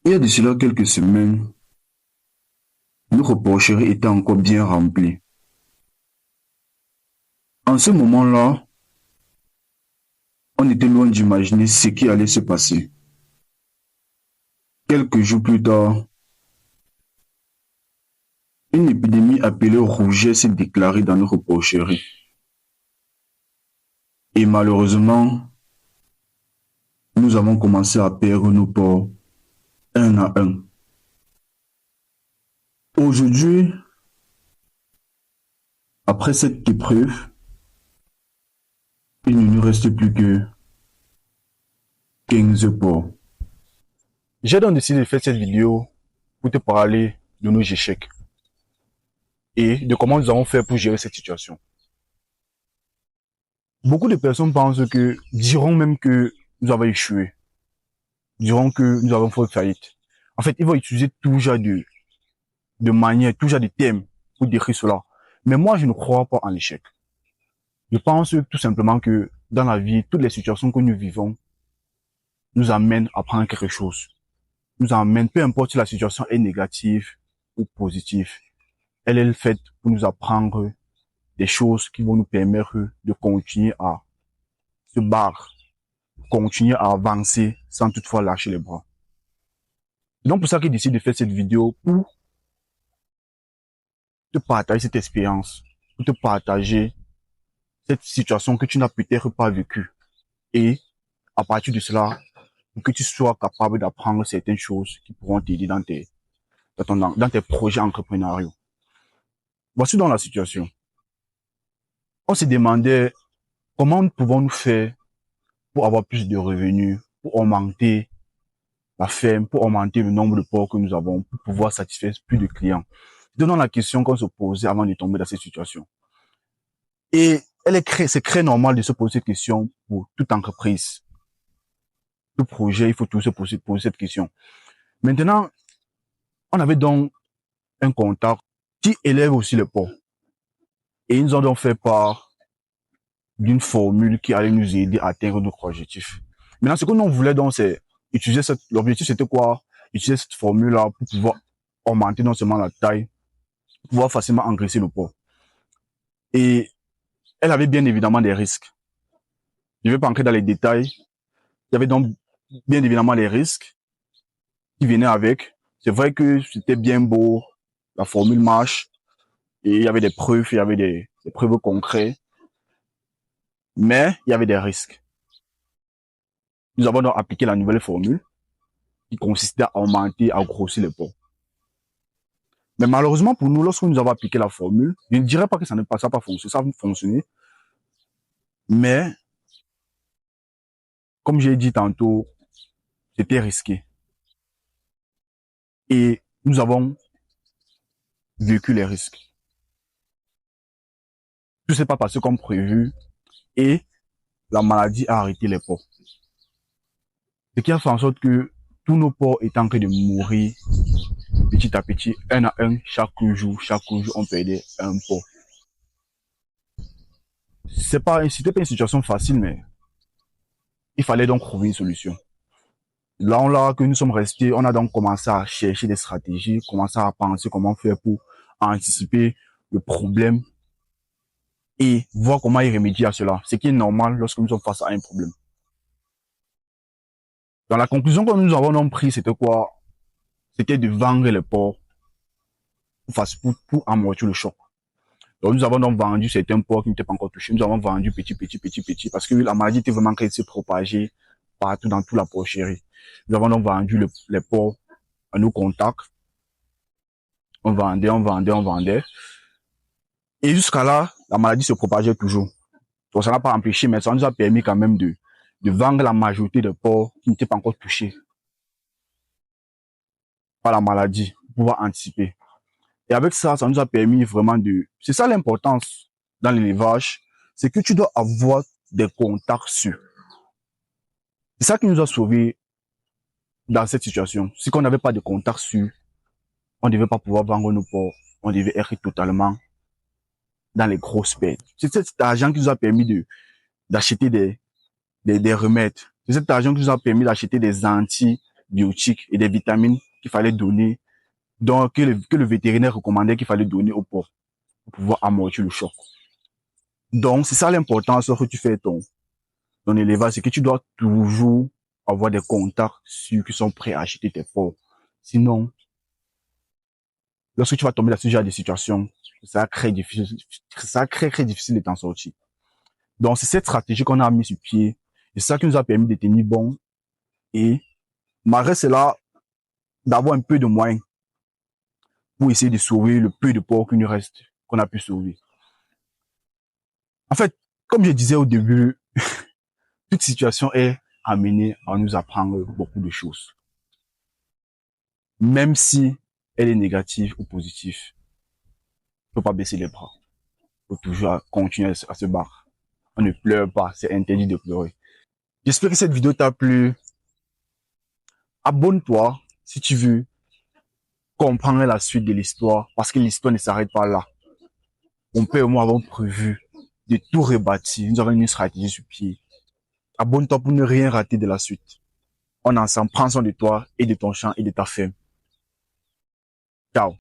Il y a de cela quelques semaines, notre porcherie était encore bien remplie. En ce moment-là, on était loin d'imaginer ce qui allait se passer. Quelques jours plus tard, une épidémie appelée rouget s'est déclarée dans notre porcherie. Et malheureusement, nous avons commencé à perdre nos porcs un à un. Aujourd'hui, après cette épreuve, il ne nous reste plus que 15 porcs. J'ai donc décidé de faire cette vidéo pour te parler de nos échecs et de comment nous avons fait pour gérer cette situation. Beaucoup de personnes diront même que nous avons échoué, diront que nous avons fait faillite. En fait, ils vont utiliser tout genre de manière, tout genre de thèmes pour décrire cela. Mais moi, je ne crois pas en l'échec. Je pense tout simplement que dans la vie, toutes les situations que nous vivons nous amènent à prendre quelque chose. Nous amènent, peu importe si la situation est négative ou positive, elle est faite pour nous apprendre des choses qui vont nous permettre de continuer à se battre, continuer à avancer sans toutefois lâcher les bras. C'est donc pour ça que j'ai décidé de faire cette vidéo pour te partager cette expérience, pour te partager cette situation que tu n'as peut-être pas vécue. Et à partir de cela, pour que tu sois capable d'apprendre certaines choses qui pourront t'aider dans tes projets entrepreneuriaux. Voici donc la situation. On se demandait comment pouvons-nous faire pour avoir plus de revenus, pour augmenter la ferme, pour augmenter le nombre de porcs que nous avons, pour pouvoir satisfaire plus de clients. Donnons la question qu'on se posait avant de tomber dans cette situation. Et c'est très normal de se poser cette question pour toute entreprise. Tout projet, il faut toujours se poser cette question. Maintenant, on avait donc un contact qui élève aussi les porcs. Et ils nous ont donc fait part d'une formule qui allait nous aider à atteindre notre objectif. Maintenant, ce que nous voulons donc, c'est l'objectif c'était quoi? Utiliser cette formule-là pour pouvoir augmenter non seulement la taille, pour pouvoir facilement engraisser le porc. Et elle avait bien évidemment des risques. Je ne vais pas entrer dans les détails. Il y avait donc bien évidemment les risques qui venaient avec. C'est vrai que c'était bien beau, la formule marche, et il y avait des preuves, il y avait des preuves concrètes, mais il y avait des risques. Nous avons donc appliqué la nouvelle formule qui consistait à augmenter, à grossir les porcs. Mais malheureusement pour nous, lorsque nous avons appliqué la formule, je ne dirais pas que ça n'a pas fonctionné, ça a fonctionné, mais comme j'ai dit tantôt, c'était risqué. Et nous avons vécu les risques. Tout s'est pas passé comme prévu et la maladie a arrêté les porcs. Ce qui a fait en sorte que tous nos porcs étaient en train de mourir petit à petit, un à un, chaque jour, on perdait un porc. C'était pas une situation facile, mais il fallait donc trouver une solution. Là que nous sommes restés, on a donc commencé à chercher des stratégies, commencé à penser comment faire pour anticiper le problème et voir comment y remédier à cela. Ce qui est normal lorsque nous sommes face à un problème. Dans la conclusion que nous avons donc pris, c'était quoi? C'était de vendre les porcs pour amortir le choc. Donc nous avons donc vendu certains porcs qui n'étaient pas encore touchés. Nous avons vendu petit, parce que la maladie était vraiment en train de se propager partout dans toute la porcherie. Nous avons donc vendu les porcs à nos contacts. On vendait. Et jusqu'à là, la maladie se propageait toujours. Donc ça n'a pas empêché, mais ça nous a permis quand même de vendre la majorité des porcs qui n'étaient pas encore touchés par la maladie, pour pouvoir anticiper. Et avec ça, ça nous a permis vraiment c'est ça l'importance dans l'élevage, c'est que tu dois avoir des contacts sûrs. C'est ça qui nous a sauvés dans cette situation. Si on n'avait pas de contacts sûrs, on ne devait pas pouvoir vendre nos porcs, on devait être totalement dans les grosses pertes. C'est cet argent qui nous a permis d'acheter des remèdes. C'est cet argent qui nous a permis d'acheter des biotiques et des vitamines qu'il fallait donner, donc que le vétérinaire recommandait qu'il fallait donner au porc pour pouvoir amortir le choc. Donc, c'est ça l'importance lorsque tu fais ton élevage, c'est que tu dois toujours avoir des contacts sûrs qui sont prêts à acheter tes porcs. Sinon, lorsque tu vas tomber dans ce genre de situation, ça va très difficile, très difficile de t'en sortir. Donc, c'est cette stratégie qu'on a mis sur pied. Et ça qui nous a permis de tenir bon. Et, malgré cela, d'avoir un peu de moyens pour essayer de sauver le peu de porcs qu'il nous reste, qu'on a pu sauver. En fait, comme je disais au début, toute situation est amenée à nous apprendre beaucoup de choses. Même si elle est négative ou positive, il ne faut pas baisser les bras. Il faut toujours continuer à se battre. On ne pleure pas, c'est interdit de pleurer. J'espère que cette vidéo t'a plu. Abonne-toi si tu veux comprendre la suite de l'histoire, parce que l'histoire ne s'arrête pas là. Mon père et moi avons prévu de tout rebâtir. Nous avons une stratégie sur pied. Abonne-toi pour ne rien rater de la suite. On ensemble, prends soin de toi et de ton champ et de ta ferme. Ciao.